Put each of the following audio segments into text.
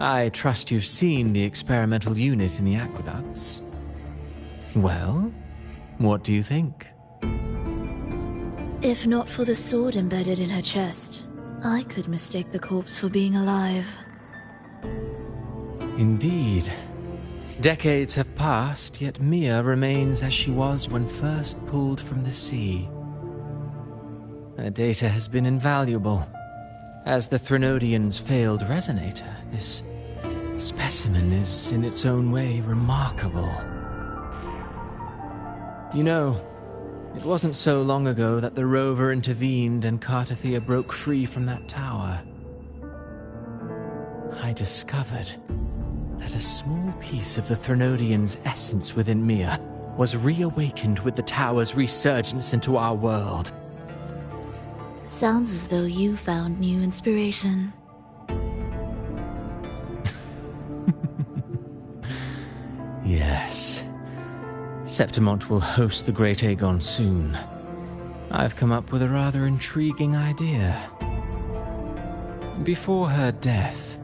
I trust you've seen the experimental unit in the aqueducts. Well, what do you think? If not for the sword embedded in her chest, I could mistake the corpse for being alive. Indeed. Decades have passed, yet Mia remains as she was when first pulled from the sea. Her data has been invaluable. As the Threnodian's failed resonator, this specimen is in its own way remarkable. You know, it wasn't so long ago that the rover intervened and Cartathea broke free from that tower. I discovered that a small piece of the Threnodian's essence within Mia was reawakened with the tower's resurgence into our world. Sounds as though you found new inspiration. Yes. Septimont will host the Great Aegon soon. I've come up with a rather intriguing idea. Before her death,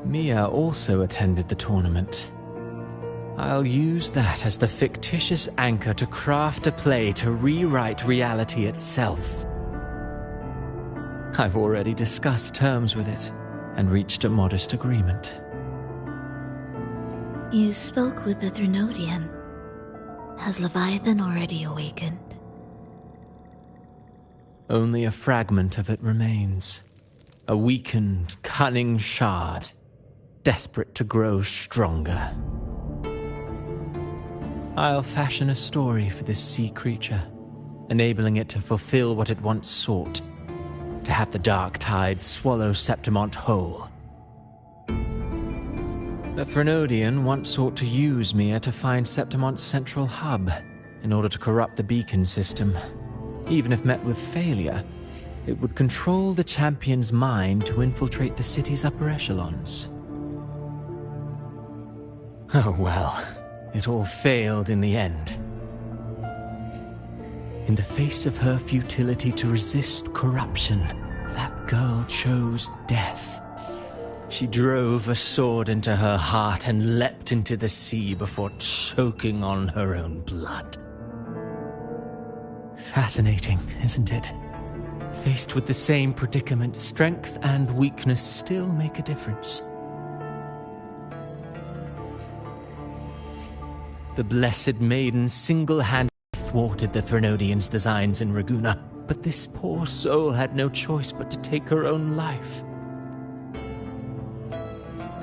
Mia also attended the tournament. I'll use that as the fictitious anchor to craft a play to rewrite reality itself. I've already discussed terms with it and reached a modest agreement. You spoke with the Threnodian. Has Leviathan already awakened? Only a fragment of it remains. A weakened, cunning shard, desperate to grow stronger. I'll fashion a story for this sea creature, enabling it to fulfill what it once sought, to have the dark tides swallow Septimont whole. The Threnodian once sought to use Mia to find Septimont's central hub in order to corrupt the beacon system. Even if met with failure, it would control the champion's mind to infiltrate the city's upper echelons. Oh well, it all failed in the end. In the face of her futility to resist corruption, that girl chose death. She drove a sword into her heart and leapt into the sea before choking on her own blood. Fascinating, isn't it? Faced with the same predicament, strength and weakness still make a difference. The Blessed Maiden single-handedly thwarted the Threnodian's designs in Raguna, but this poor soul had no choice but to take her own life.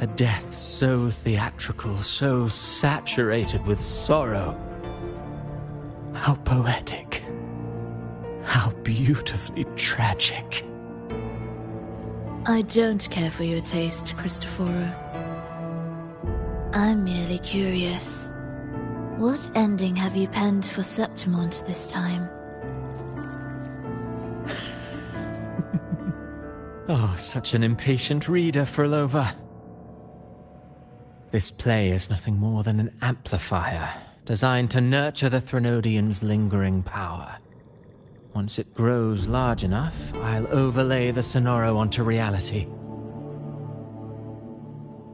A death so theatrical, so saturated with sorrow. How poetic. How beautifully tragic. I don't care for your taste, Cristoforo. I'm merely curious. What ending have you penned for Septimont this time? Oh, such an impatient reader, Frolova. This play is nothing more than an amplifier, designed to nurture the Threnodian's lingering power. Once it grows large enough, I'll overlay the Sonoro onto reality.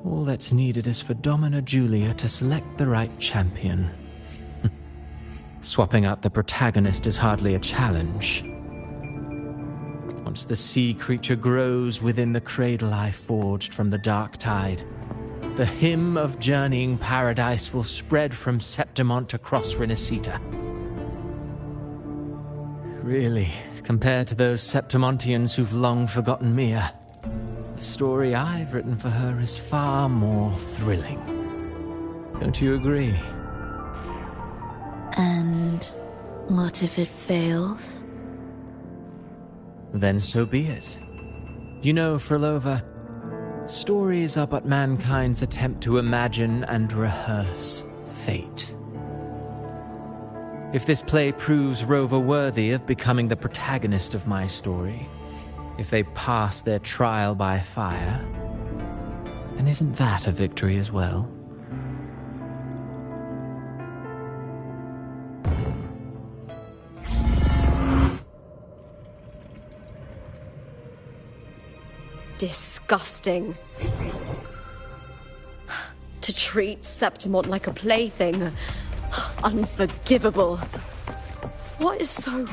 All that's needed is for Domina Julia to select the right champion. Swapping out the protagonist is hardly a challenge. Once the sea creature grows within the cradle I forged from the dark tide, the hymn of journeying paradise will spread from Septimont across Renacita. Really, compared to those Septimontians who've long forgotten Mia, the story I've written for her is far more thrilling. Don't you agree? And what if it fails? Then so be it. You know, Frolova, stories are but mankind's attempt to imagine and rehearse fate. If this play proves Rover worthy of becoming the protagonist of my story, if they pass their trial by fire, then isn't that a victory as well? Disgusting. To treat Septimont like a plaything. Unforgivable. What is so...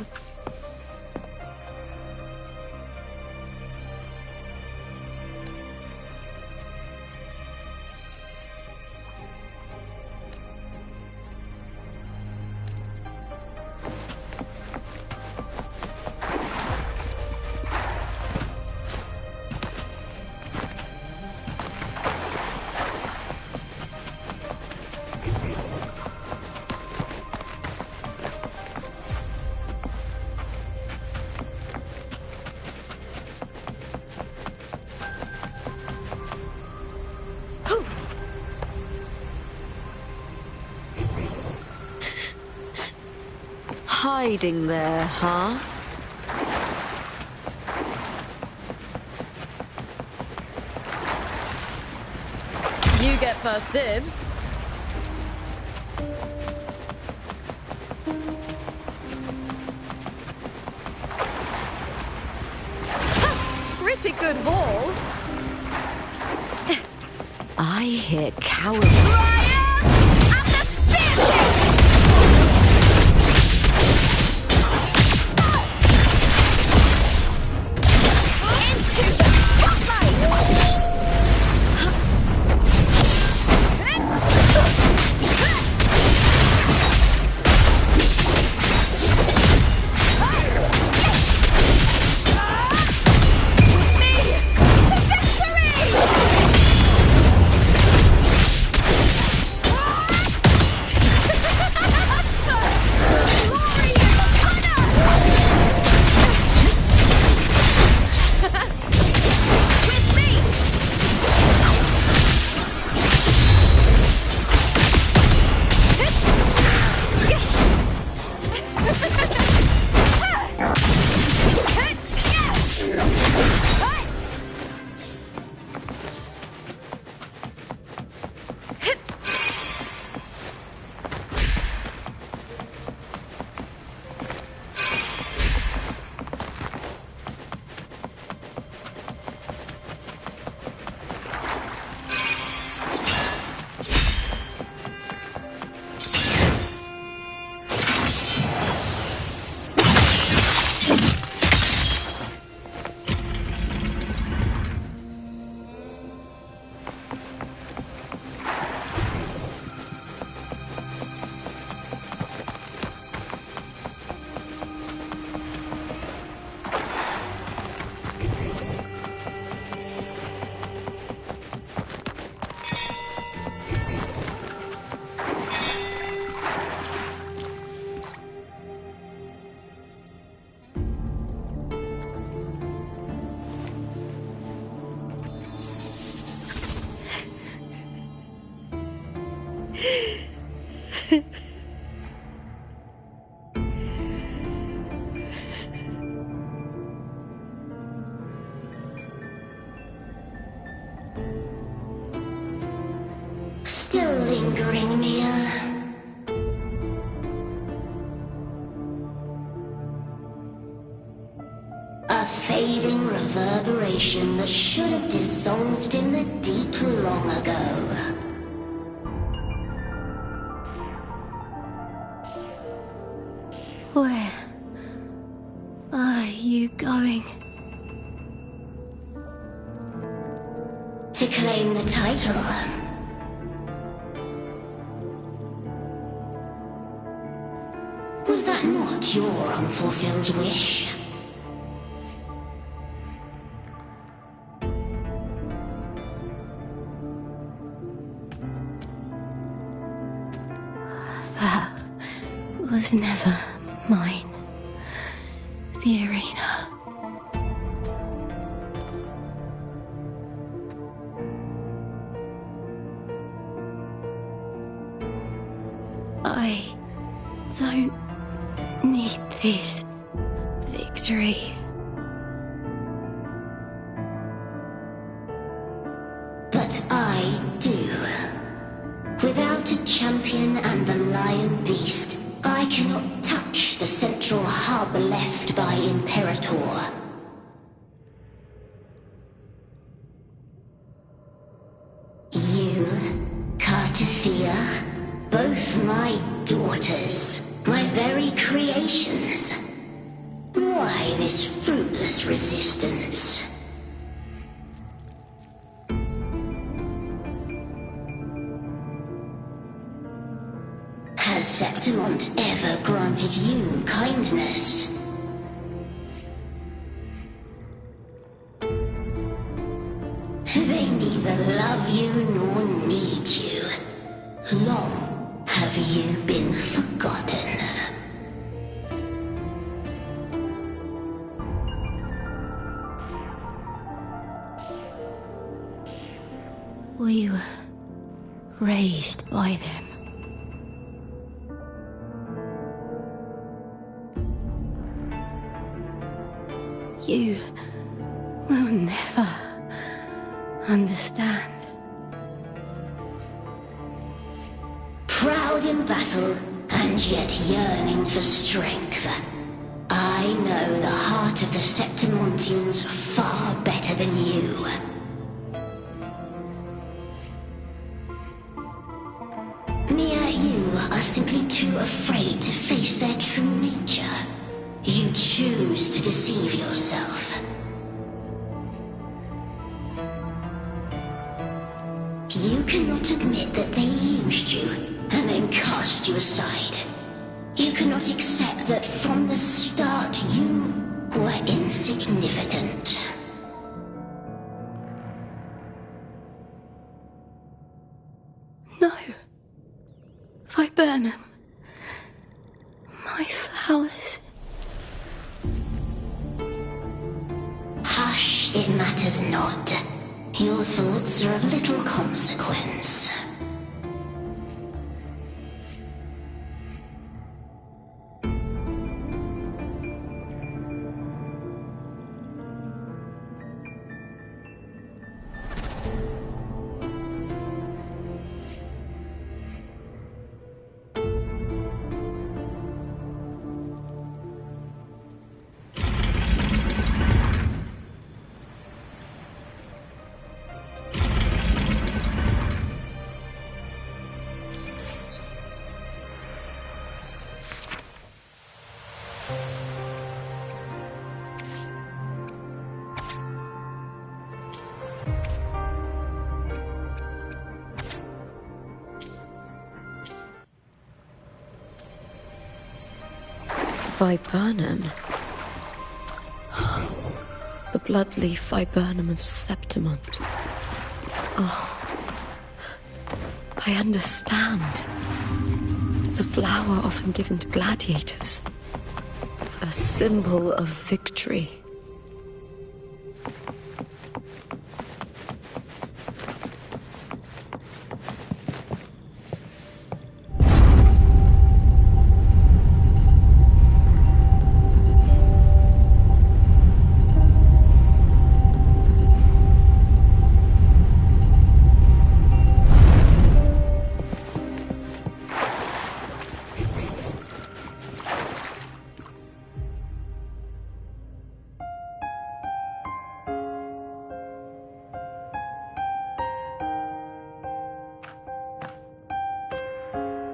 Hiding there, huh? You get first dibs. Pretty good haul. I hear cowards. Ryan! I'm the spearhead! Still lingering, Mia. A fading reverberation that should have dissolved in the deep long ago. Where are you going? To claim the title. Was that not your unfulfilled wish? That was never mine. The arena. I don't need this victory. But I do. Without a champion and the lion beast, I cannot touch the central hub left by Imperator. You this fruitless resistance. Has Septimont ever granted you kindness? They neither love you nor need you. Long have you been forgotten. We were raised by them. You will never understand. Proud in battle, and yet yearning for strength. I know the heart of the Septimontians far better than you. Mia, you are simply too afraid to face their true nature. You choose to deceive yourself. You cannot admit that they used you and then cast you aside. You cannot accept that from the start you were insignificant. No. Viburnum. My flowers. Hush, it matters not. Your thoughts are of little consequence. Viburnum. The bloodleaf viburnum of Septimont. Oh, I understand. It's a flower often given to gladiators. A symbol of victory.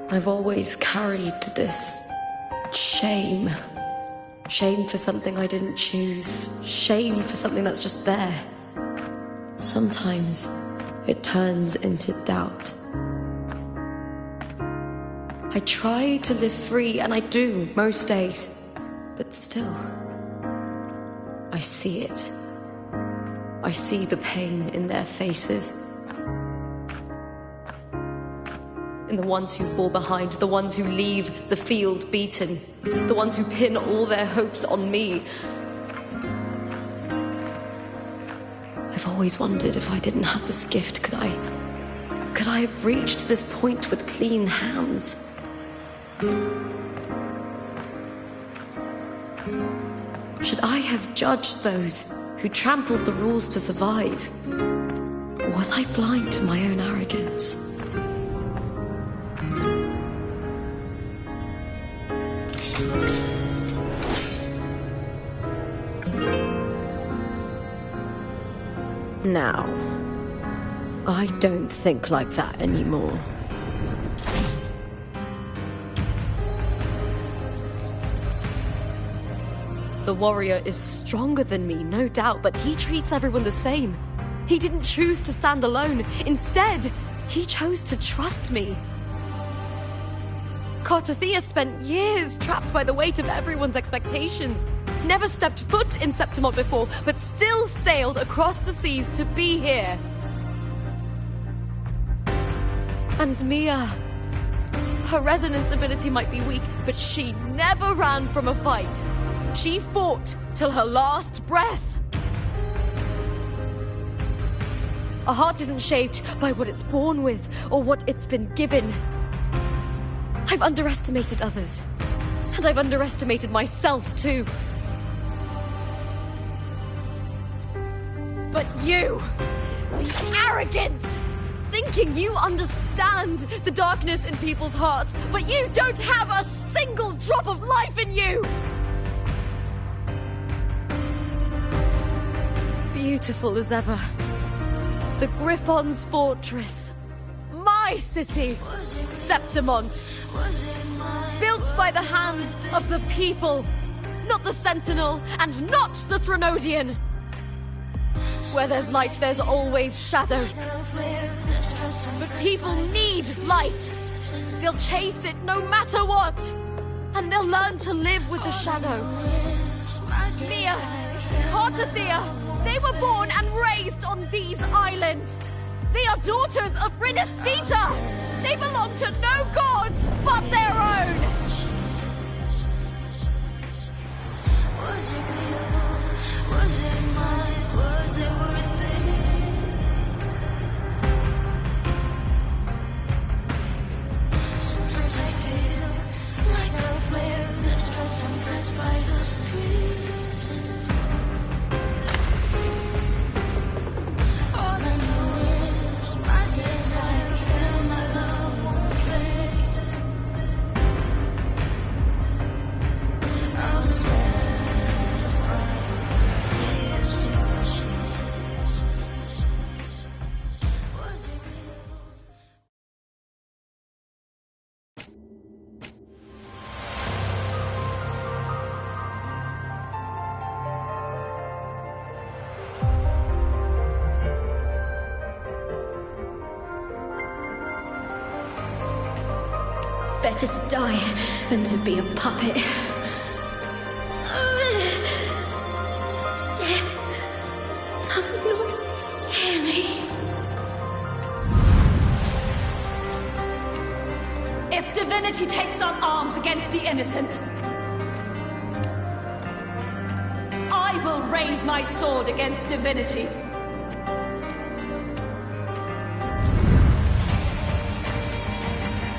I've always carried this shame. Shame for something I didn't choose. Shame for something that's just there. Sometimes it turns into doubt. I try to live free, and I do most days. But still, I see it. I see the pain in their faces. In the ones who fall behind, the ones who leave the field beaten, the ones who pin all their hopes on me. I've always wondered if I didn't have this gift, could I have reached this point with clean hands? Should I have judged those who trampled the rules to survive? Or was I blind to my own arrogance? Now, I don't think like that anymore. The warrior is stronger than me, no doubt, but he treats everyone the same. He didn't choose to stand alone. Instead, he chose to trust me. Cartothea spent years trapped by the weight of everyone's expectations. Never stepped foot in Septimont before, but still sailed across the seas to be here. And Mia, her resonance ability might be weak, but she never ran from a fight. She fought till her last breath. A heart isn't shaped by what it's born with or what it's been given. I've underestimated others, and I've underestimated myself too. But you, the arrogance, thinking you understand the darkness in people's hearts, but you don't have a single drop of life in you! Beautiful as ever. The Griffon's fortress. My city, Septimont. Built by the hands of the people, not the Sentinel and not the Threnodian. Where there's light, there's always shadow. But people need light. They'll chase it no matter what. And they'll learn to live with the shadow. Mia, Cartothea, they were born and raised on these islands. They are daughters of Renasita. They belong to no gods but their own. Was it real? Was it mine? Was it worth it? Sometimes I feel like a flare, distrust and pressed by the streets. All I know is my desire and my love won't fade. I'll set fire to extinguish. Was it real? Better to die than to be a puppet. Death does not scare me. If divinity takes up arms against the innocent, I will raise my sword against divinity.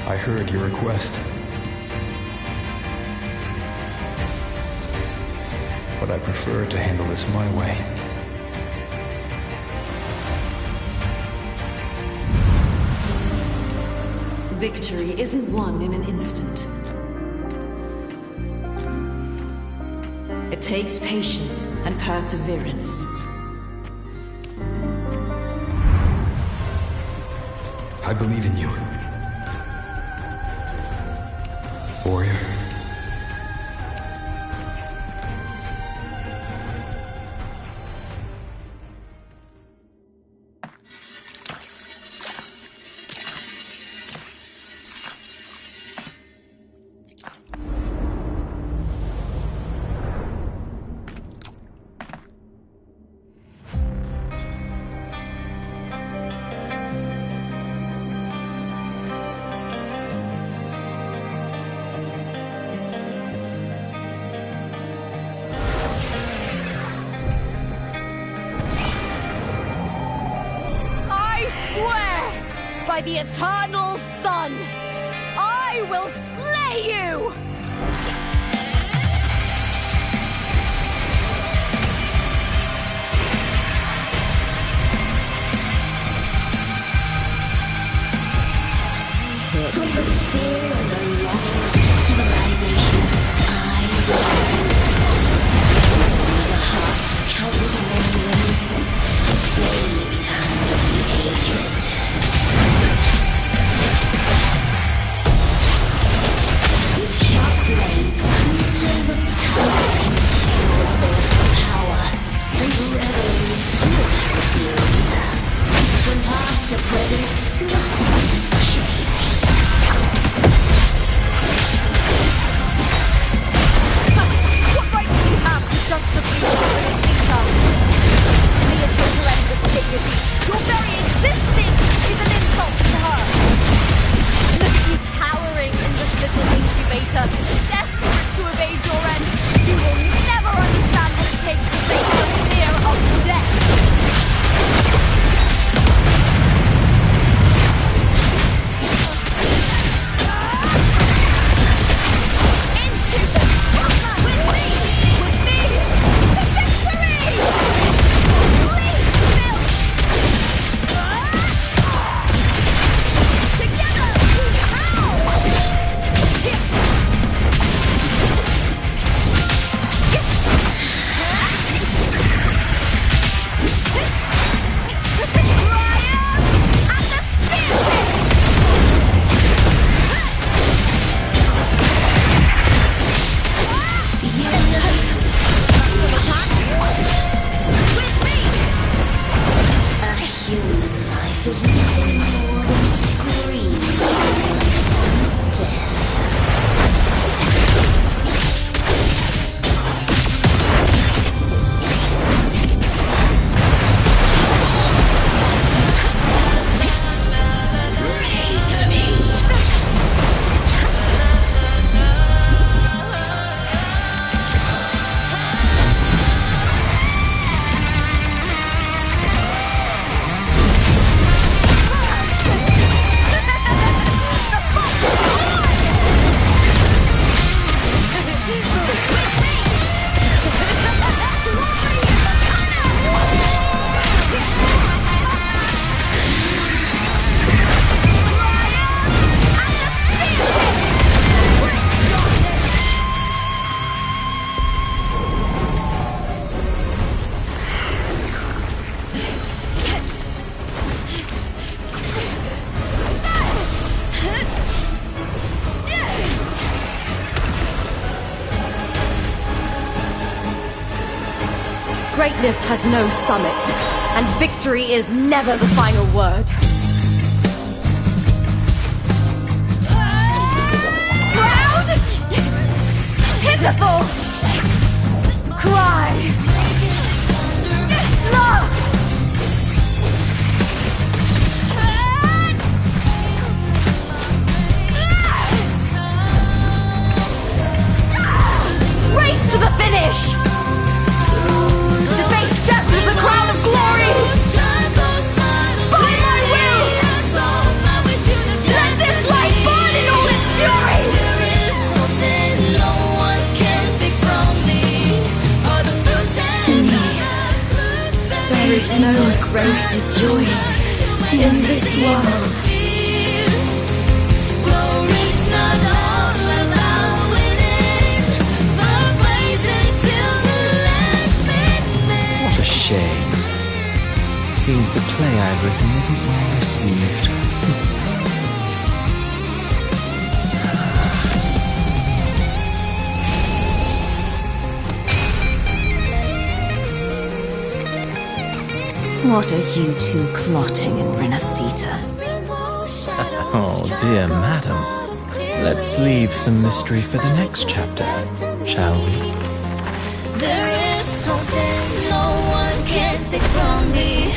I heard your request. But I prefer to handle this my way. Victory isn't won in an instant. It takes patience and perseverance. I believe in you. Warrior. By the eternal sun, I will slay you! From the fear and the loss of civilization, I the hearts of countless men and women, the babes and of the aged. With Greatness has no summit, and victory is never the final word. Proud! Pitiful! Cry! Love! Race to the finish! To face death with the crown of glory! By my will! Let this light burn in all its fury! To me, there is no greater joy in this world. What a shame. Seems the play I've written isn't well received. What are you two plotting in Renacita? Oh, dear madam. Let's leave some mystery for the next chapter, shall we? There is something no one can take from me.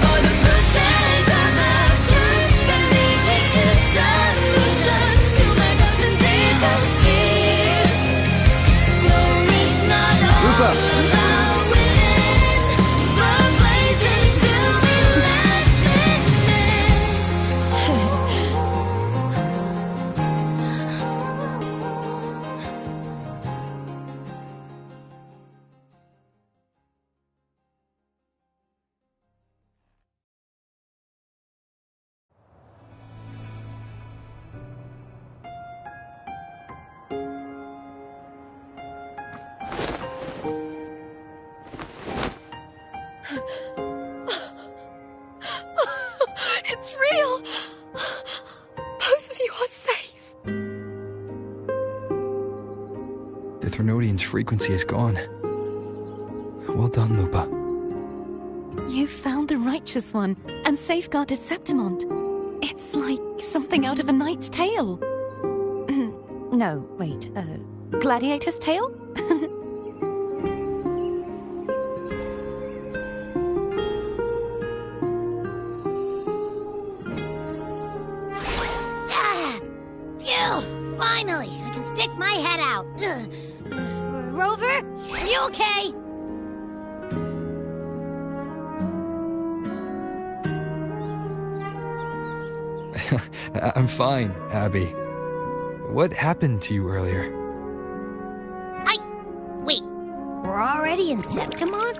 All the bruises I have just beneath it's a solution to my doubts and deepest fears. Glory's not all about winning, but blazing to the last It's real! Both of you are safe. The Threnodian's frequency is gone. Well done, Lupa. You found the righteous one and safeguarded Septimont. It's like something out of a knight's tale. No, wait, gladiator's tale? Phew! Finally, I can stick my head out. Ugh. Rover, are you okay? I'm fine, Abby. What happened to you earlier? Wait, we're already in Septimont?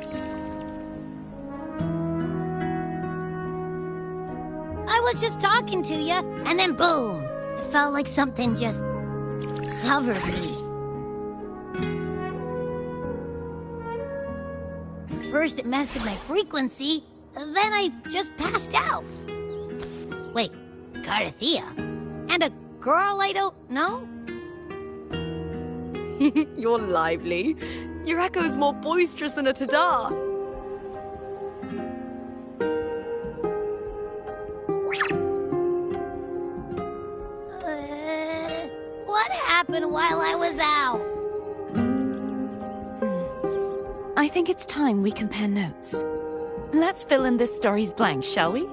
I was just talking to you, and then boom! It felt like something just covered me. First it messed with my frequency, then I just passed out. Wait, Carthea? And a girl I don't know? You're lively. Your echo's more boisterous than a tada. What happened while I was out? I think it's time we compare notes. Let's fill in this story's blanks, shall we?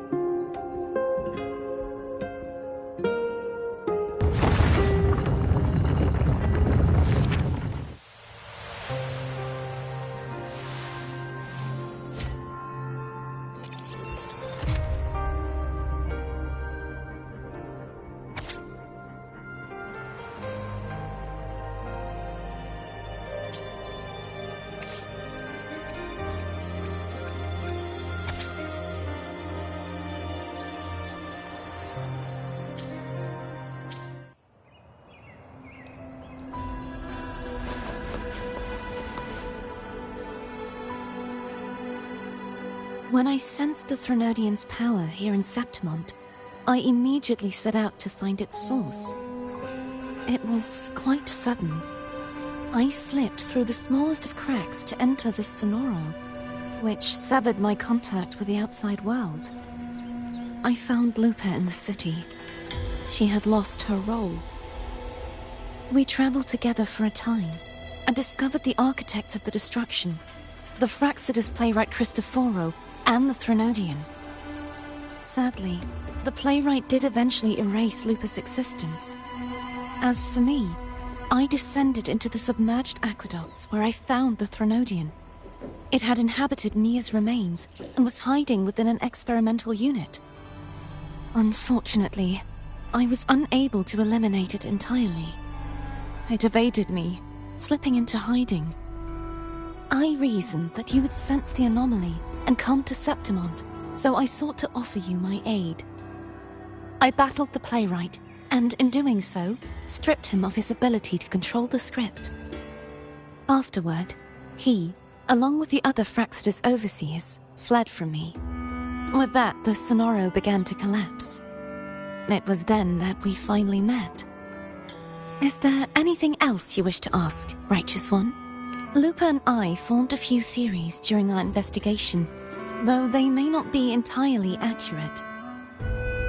When I sensed the Threnodian's power here in Septimont, I immediately set out to find its source. It was quite sudden. I slipped through the smallest of cracks to enter this Sonoro, which severed my contact with the outside world. I found Lupa in the city. She had lost her role. We traveled together for a time and discovered the architects of the destruction, the Fraxidus playwright Christophoro and the Threnodian. Sadly, the playwright did eventually erase Lupa's existence. As for me, I descended into the submerged aqueducts where I found the Threnodian. It had inhabited Mia's remains and was hiding within an experimental unit. Unfortunately, I was unable to eliminate it entirely. It evaded me, slipping into hiding. I reasoned that you would sense the anomaly and come to Septimont, so I sought to offer you my aid. I battled the playwright, and in doing so, stripped him of his ability to control the script. Afterward, he, along with the other Fraxidus overseers, fled from me. With that, the Sonoro began to collapse. It was then that we finally met. Is there anything else you wish to ask, Righteous One? Lupa and I formed a few theories during our investigation, though they may not be entirely accurate.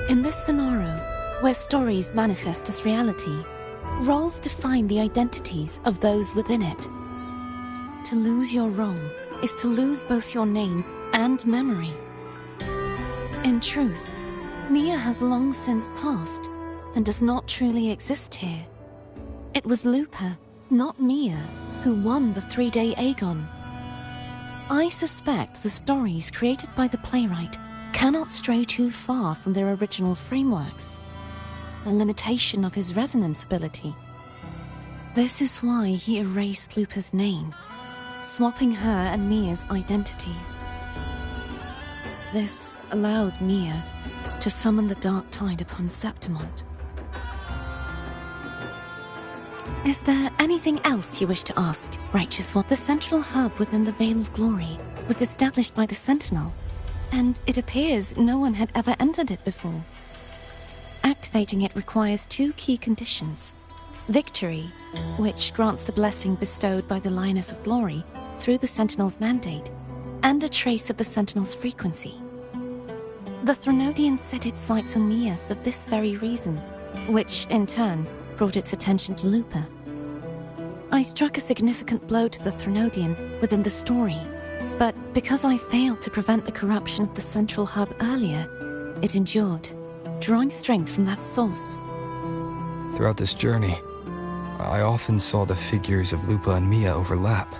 In this Sonoro, where stories manifest as reality, roles define the identities of those within it. To lose your role is to lose both your name and memory. In truth, Mia has long since passed and does not truly exist here. It was Lupa, not Mia, who won the 3-day Aegon. I suspect the stories created by the playwright cannot stray too far from their original frameworks, a limitation of his resonance ability. This is why he erased Lupa's name, swapping her and Mia's identities. This allowed Mia to summon the Dark Tide upon Septimont. Is there anything else you wish to ask, Righteous One? The central hub within the Veil of Glory was established by the Sentinel, and it appears no one had ever entered it before. Activating it requires 2 key conditions: victory, which grants the blessing bestowed by the Lioness of Glory through the Sentinel's mandate, and a trace of the Sentinel's frequency. The Threnodian set its sights on Mia for this very reason, which, in turn, brought its attention to Lupa. I struck a significant blow to the Threnodian within the story, but because I failed to prevent the corruption of the central hub earlier, it endured, drawing strength from that source. Throughout this journey, I often saw the figures of Lupa and Mia overlap.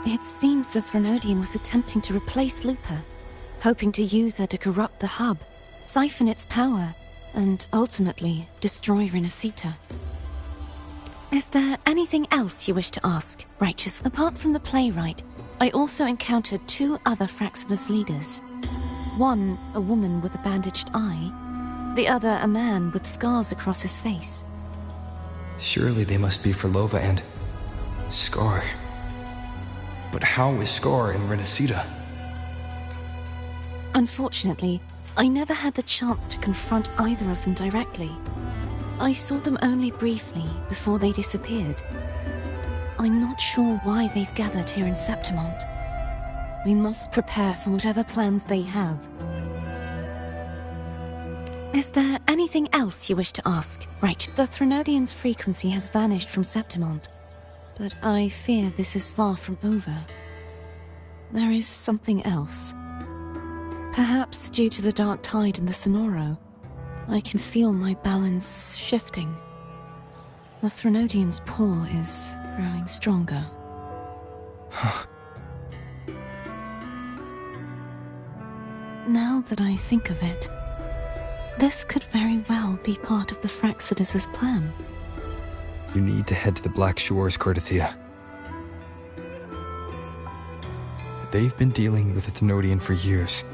It seems the Threnodian was attempting to replace Lupa, hoping to use her to corrupt the hub, siphon its power, and ultimately destroy Renacita. Is there anything else you wish to ask, Righteous? Apart from the playwright, I also encountered 2 other Fraxidus leaders. One, a woman with a bandaged eye, the other a man with scars across his face. Surely they must be for Lova and Scar. But how is Scar in Renacita? Unfortunately, I never had the chance to confront either of them directly. I saw them only briefly before they disappeared. I'm not sure why they've gathered here in Septimont. We must prepare for whatever plans they have. Is there anything else you wish to ask? Right, the Threnodian's frequency has vanished from Septimont, but I fear this is far from over. There is something else. Perhaps due to the Dark Tide in the Sonoro, I can feel my balance shifting. The Threnodian's pull is growing stronger. Now that I think of it, this could very well be part of the Fraxidus' plan. You need to head to the Black Shores, Cordothea. They've been dealing with the Thenodian for years.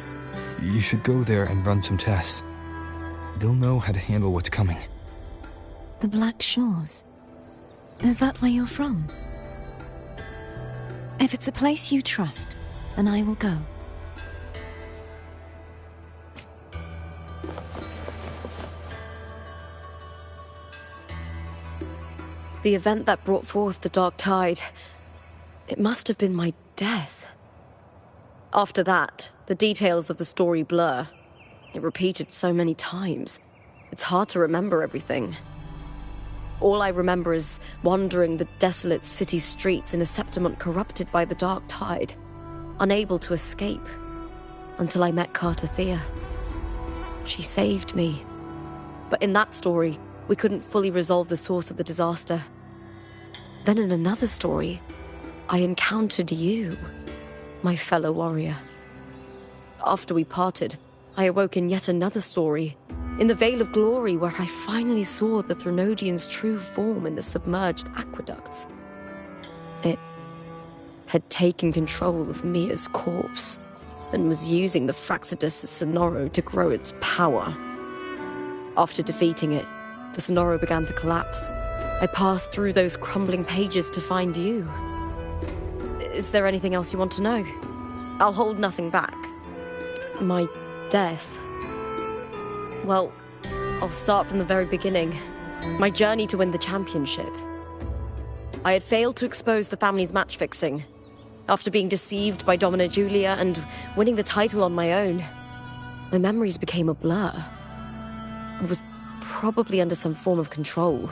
You should go there and run some tests. They'll know how to handle what's coming. The Black Shores? Is that where you're from? If it's a place you trust, then I will go. The event that brought forth the Dark Tide, it must have been my death. After that, the details of the story blur. It repeated so many times. It's hard to remember everything. All I remember is wandering the desolate city streets in a Septimont corrupted by the dark tide, unable to escape, until I met Cartathea. She saved me. But in that story, we couldn't fully resolve the source of the disaster. Then in another story, I encountered you, my fellow warrior. After we parted, I awoke in yet another story, in the Vale of Glory, where I finally saw the Threnodian's true form in the submerged aqueducts. It had taken control of Mia's corpse, and was using the Fraxidus Sonoro to grow its power. After defeating it, the Sonoro began to collapse. I passed through those crumbling pages to find you. Is there anything else you want to know? I'll hold nothing back. My death. Well, I'll start from the very beginning. My journey to win the championship. I had failed to expose the family's match-fixing. After being deceived by Domina Julia and winning the title on my own, my memories became a blur. I was probably under some form of control.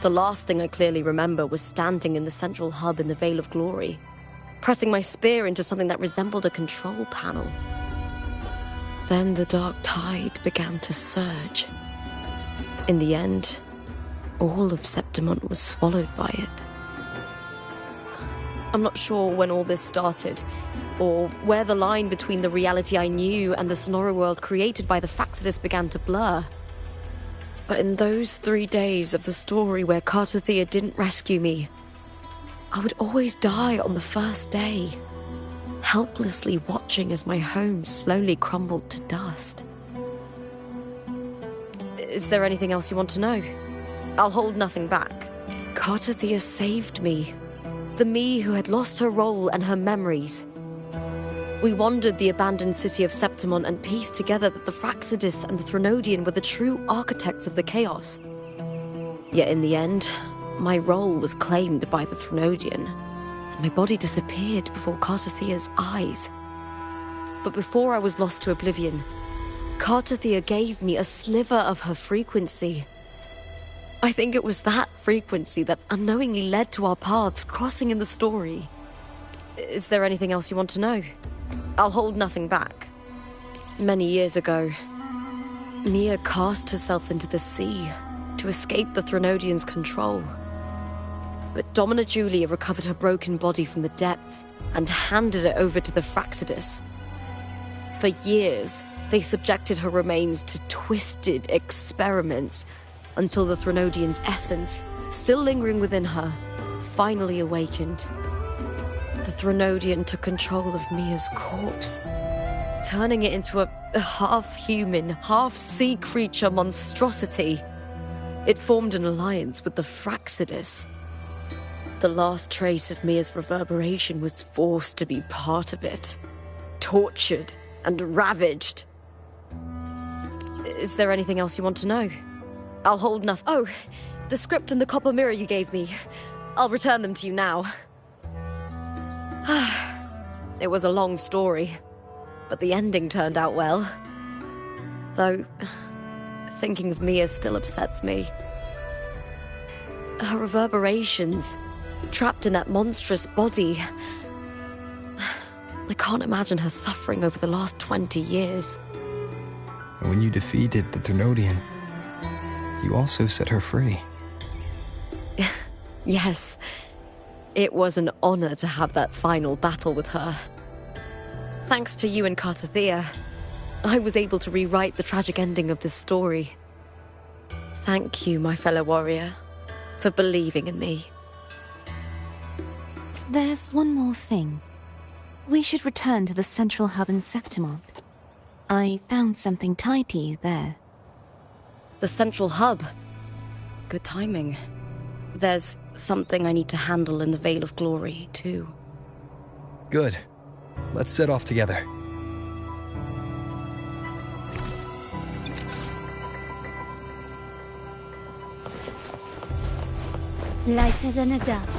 The last thing I clearly remember was standing in the central hub in the Vale of Glory, pressing my spear into something that resembled a control panel. Then the dark tide began to surge. In the end, all of Septimont was swallowed by it. I'm not sure when all this started, or where the line between the reality I knew and the Sonoro world created by the Fraxidus began to blur. But in those 3 days of the story where Cartathea didn't rescue me, I would always die on the first day, helplessly watching as my home slowly crumbled to dust. Is there anything else you want to know? I'll hold nothing back. Cartathea saved me. The me who had lost her role and her memories. We wandered the abandoned city of Septimont and pieced together that the Fraxidus and the Threnodian were the true architects of the chaos. Yet in the end, my role was claimed by the Threnodian, and my body disappeared before Cartathea's eyes. But before I was lost to oblivion, Cartathea gave me a sliver of her frequency. I think it was that frequency that unknowingly led to our paths crossing in the story. Is there anything else you want to know? I'll hold nothing back. Many years ago, Mia cast herself into the sea to escape the Threnodian's control. But Domina Julia recovered her broken body from the depths and handed it over to the Fraxidus. For years, they subjected her remains to twisted experiments until the Threnodian's essence, still lingering within her, finally awakened. The Threnodian took control of Mia's corpse, turning it into a half-human, half-sea creature monstrosity. It formed an alliance with the Fraxidus. The last trace of Mia's reverberation was forced to be part of it, tortured and ravaged. Is there anything else you want to know? I'll hold nothing. Oh, the script and the copper mirror you gave me. I'll return them to you now. It was a long story, but the ending turned out well. Though, thinking of Mia still upsets me. Her reverberations, trapped in that monstrous body. I can't imagine her suffering over the last 20 years. When you defeated the Threnodian, you also set her free. Yes. It was an honor to have that final battle with her. Thanks to you and Cartathea, I was able to rewrite the tragic ending of this story. Thank you, my fellow warrior, for believing in me. There's one more thing. We should return to the central hub in Septimont. I found something tied to you there. The central hub? Good timing. There's something I need to handle in the Vale of Glory, too. Good. Let's set off together. Lighter than a dove.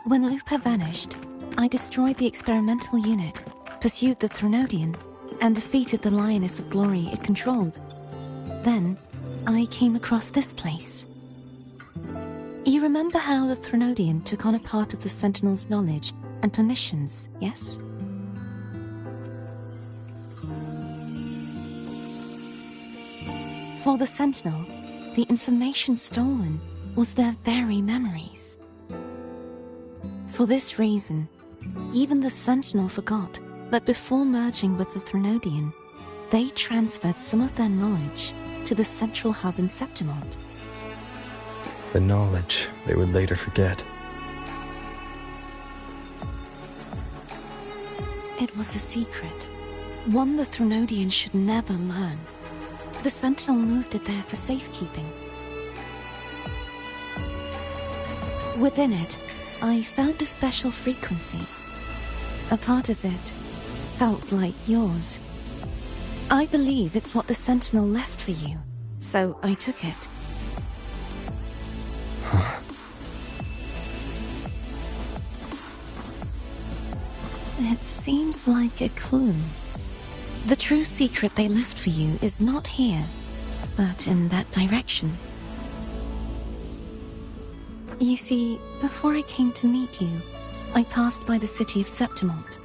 When Lupa vanished, I destroyed the experimental unit, pursued the Threnodian, and defeated the Lioness of Glory it controlled. Then, I came across this place. You remember how the Threnodian took on a part of the Sentinel's knowledge and permissions, yes? For the Sentinel, the information stolen was their very memories. For this reason, even the Sentinel forgot that before merging with the Threnodian, they transferred some of their knowledge to the central hub in Septimont. The knowledge they would later forget. It was a secret, one the Threnodian should never learn. The Sentinel moved it there for safekeeping. Within it, I found a special frequency. A part of it felt like yours. I believe it's what the Sentinel left for you, so I took it. It seems like a clue. The true secret they left for you is not here, but in that direction. You see, before I came to meet you, I passed by the city of Septimont.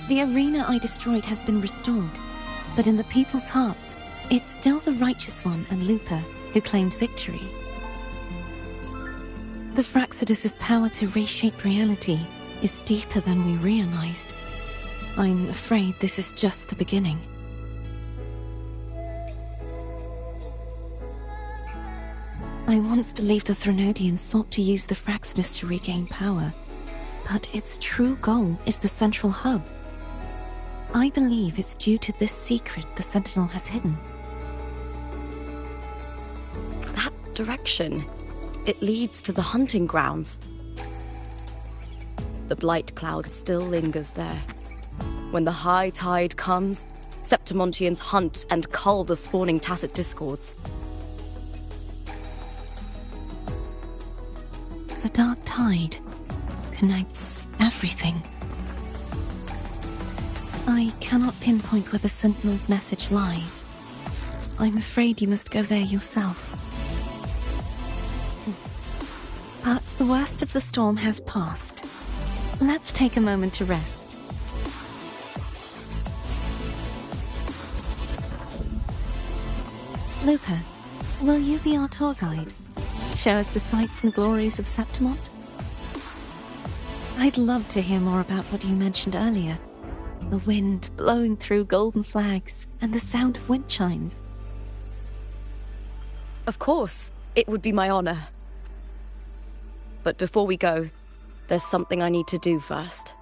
The arena I destroyed has been restored, but in the people's hearts, it's still the Righteous One and Lupa who claimed victory. The Fraxidus' power to reshape reality is deeper than we realized. I'm afraid this is just the beginning. I once believed the Threnodians sought to use the Fraxidus to regain power, but its true goal is the central hub. I believe it's due to this secret the Sentinel has hidden. That direction, it leads to the hunting grounds. The blight cloud still lingers there. When the high tide comes, Septimontians hunt and cull the spawning tacit discords. The dark tide connects everything. I cannot pinpoint where the Sentinel's message lies. I'm afraid you must go there yourself. But the worst of the storm has passed. Let's take a moment to rest. Lupa, will you be our tour guide? Show us the sights and glories of Septimont? I'd love to hear more about what you mentioned earlier. The wind blowing through golden flags and the sound of wind chimes. Of course, it would be my honor. But before we go, there's something I need to do first.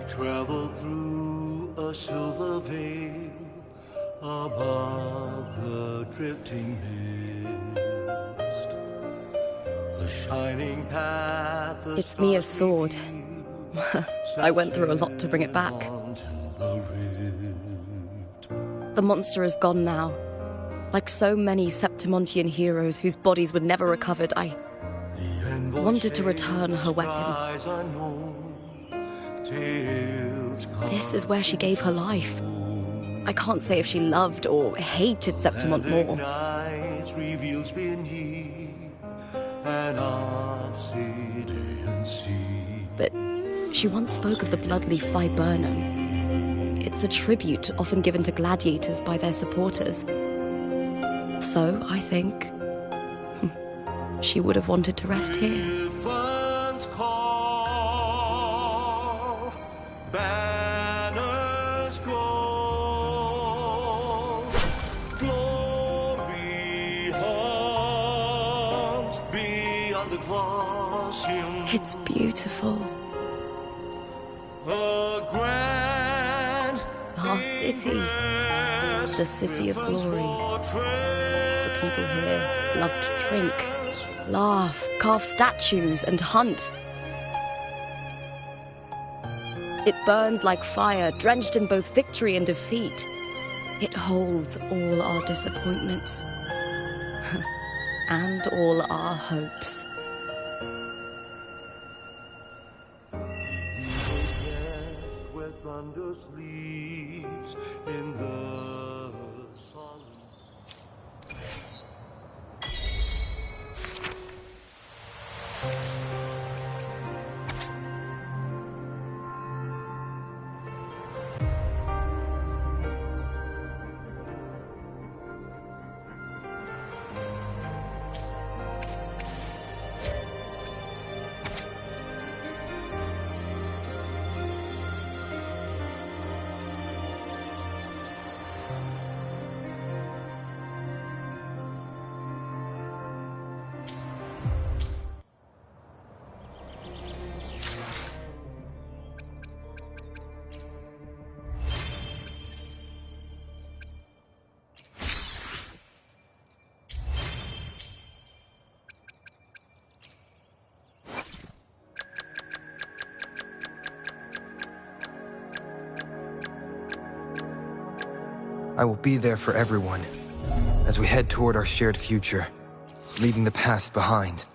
Travel through a silver veil above the drifting mist. A shining path. It's Mia's sword. I went through a lot to bring it back. The monster is gone now. Like so many Septimontian heroes whose bodies were never recovered, I wanted to return her weapon. This is where she gave her life. I can't say if she loved or hated Septimont more. But she once spoke of the bloodleaf viburnum. It's a tribute often given to gladiators by their supporters. So, I think, she would have wanted to rest here. Banners go, glory hangs beyond the Colosseum. It's beautiful. A grand our city. The city of glory. The people here love to drink, laugh, carve statues, and hunt. It burns like fire, drenched in both victory and defeat. It holds all our disappointments and all our hopes. Where thunder sleeps in the solemn. I will be there for everyone as we head toward our shared future, leaving the past behind.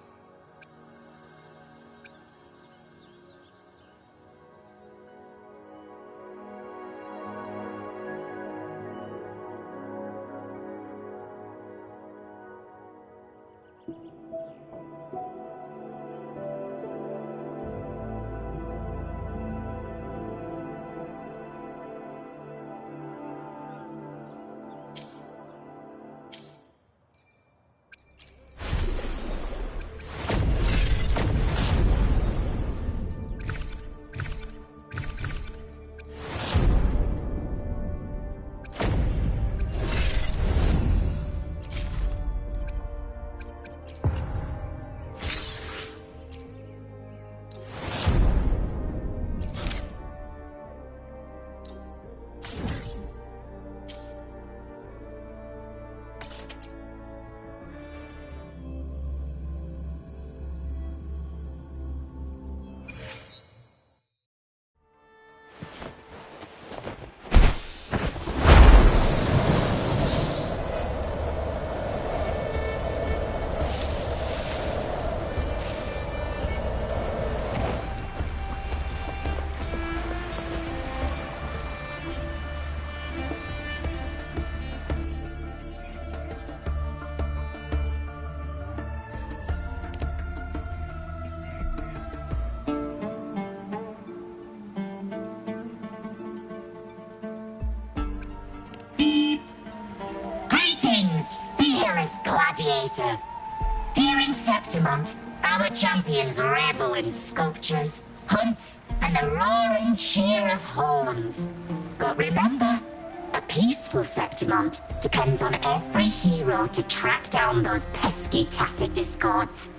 Greetings, fearless gladiator. Here in Septimont, our champions revel in sculptures, hunts, and the roaring cheer of horns. But remember, a peaceful Septimont depends on every hero to track down those pesky tacit discords.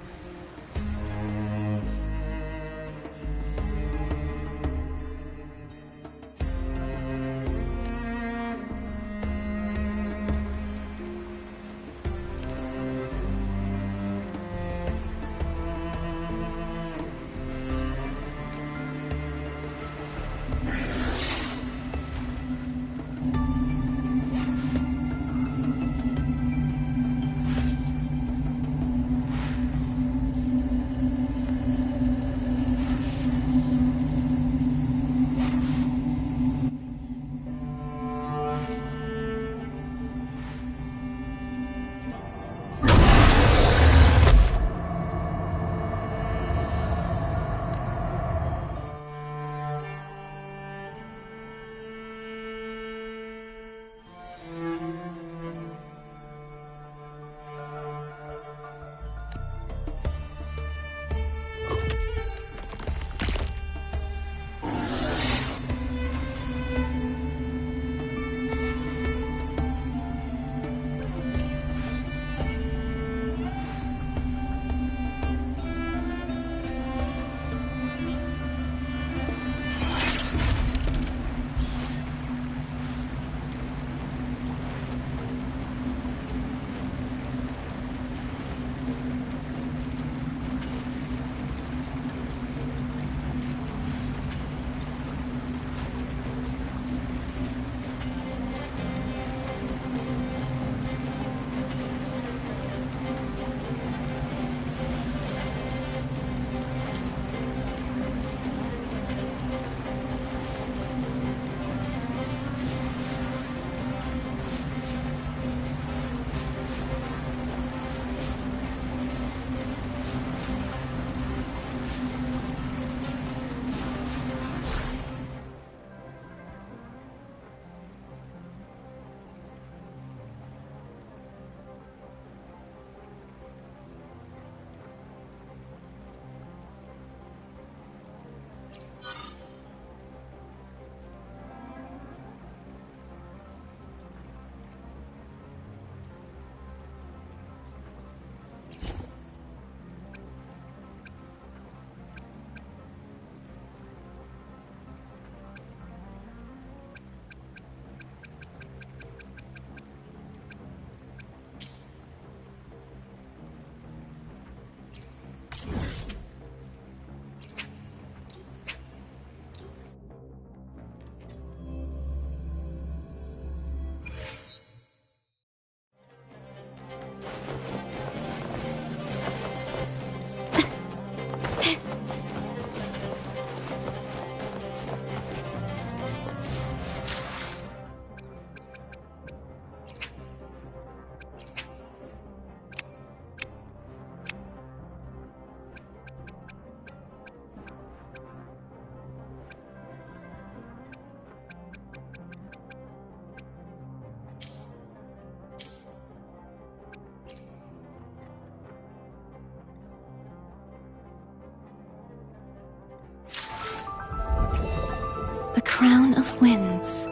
crown of winds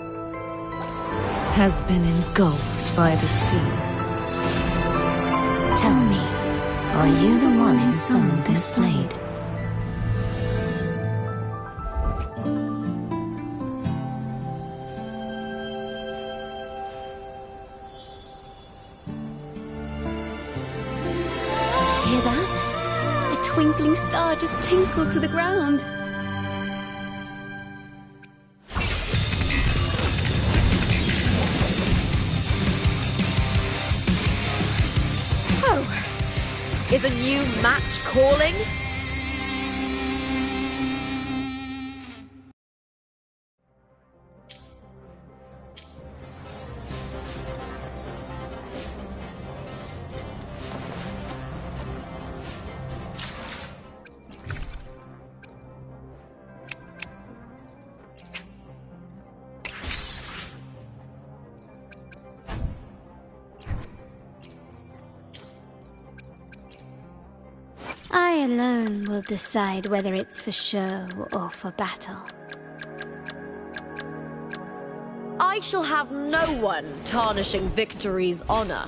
has been engulfed by the sea. Tell me, are you the one who summoned this blade? Hear that? A twinkling star just tinkled to the ground. Is a new match calling? I alone will decide whether it's for show or for battle. I shall have no one tarnishing victory's honor.